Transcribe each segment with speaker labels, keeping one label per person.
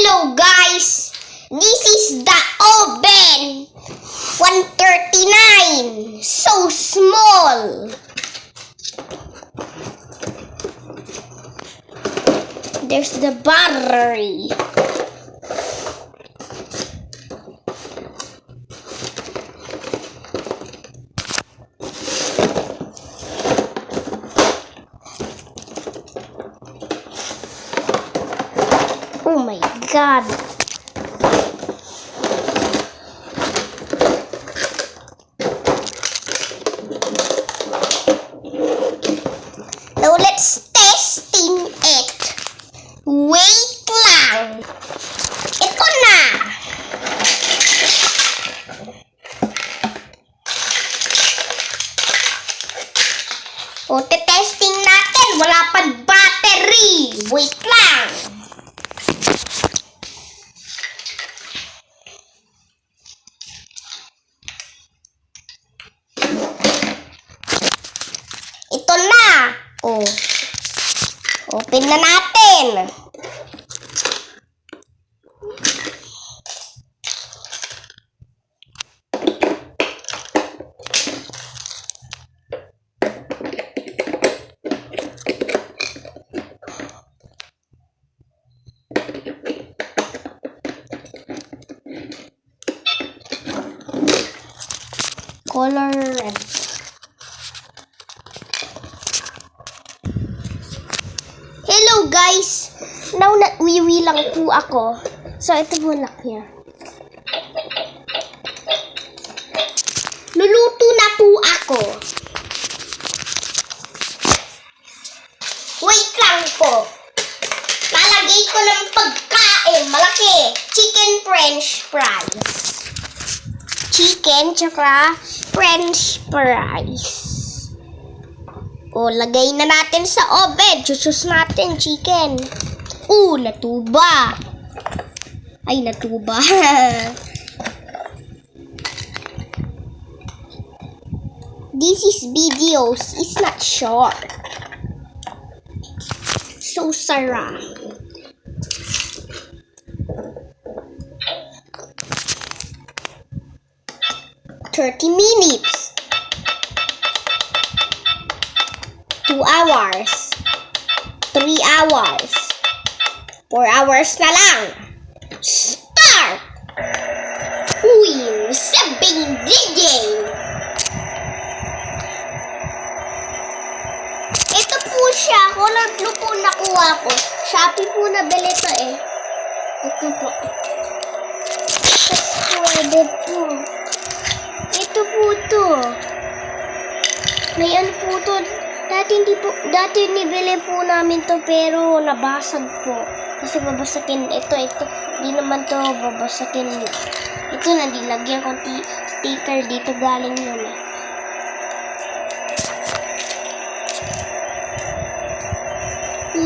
Speaker 1: Hello guys, this is the oven. 139, so small. There's the battery. Oh my God. Now let's testing it. Wait lang. Ito na. O, testing natin. Wala pa battery. Wait lang. Ito na. Oh. Open na natin. Color red. Hello guys! Now wiwi lang po ako. So ito po lang niya. Luluto na po ako. Wait lang po. Lalagay ko ng pagkain. Malaki. Chicken french fries. Chicken tsaka french fries. O, lagay na natin sa oven. Chusus natin chicken. Natuba. Ay, natuba. This is videos. It's not short. So, sarap. $30. 2 hours. 3 hours. 4 hours na lang. Start! Uy, sabing digay. Ito po siya. Kulot po nakuha ko. Shopee po nabili to eh. Ito po. Pwede po. Ito po to. May ano po to. Dati nibili po namin to pero nabasag po. Kasi babasakin ito. Di naman to babasakin. Ito na nilagyan ko sticker dito galing yun eh.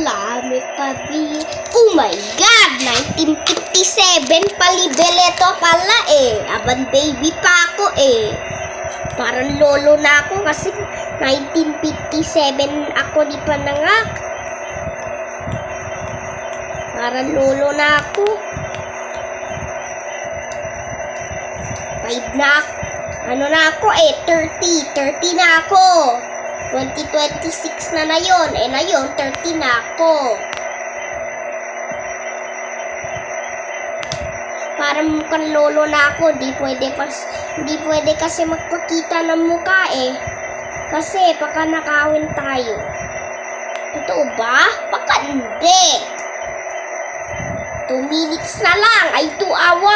Speaker 1: Lamig pabi. Oh my God! 1957 palibele to pala eh. Aban baby pa ako eh. Parang lolo na ako kasi 1957 ako di pa nangak. Parang lolo na ako. 5 na ano na ako eh, 30 na ako. 2026 na yun. Na yun, 30 na ako. Parang mukhang lolo na ako. Di pwede kasi magpakita ng mukha eh. Kasi baka nakawin tayo. Totoo ba? Baka hindi. 2 minutes na lang. Ay 2 hours.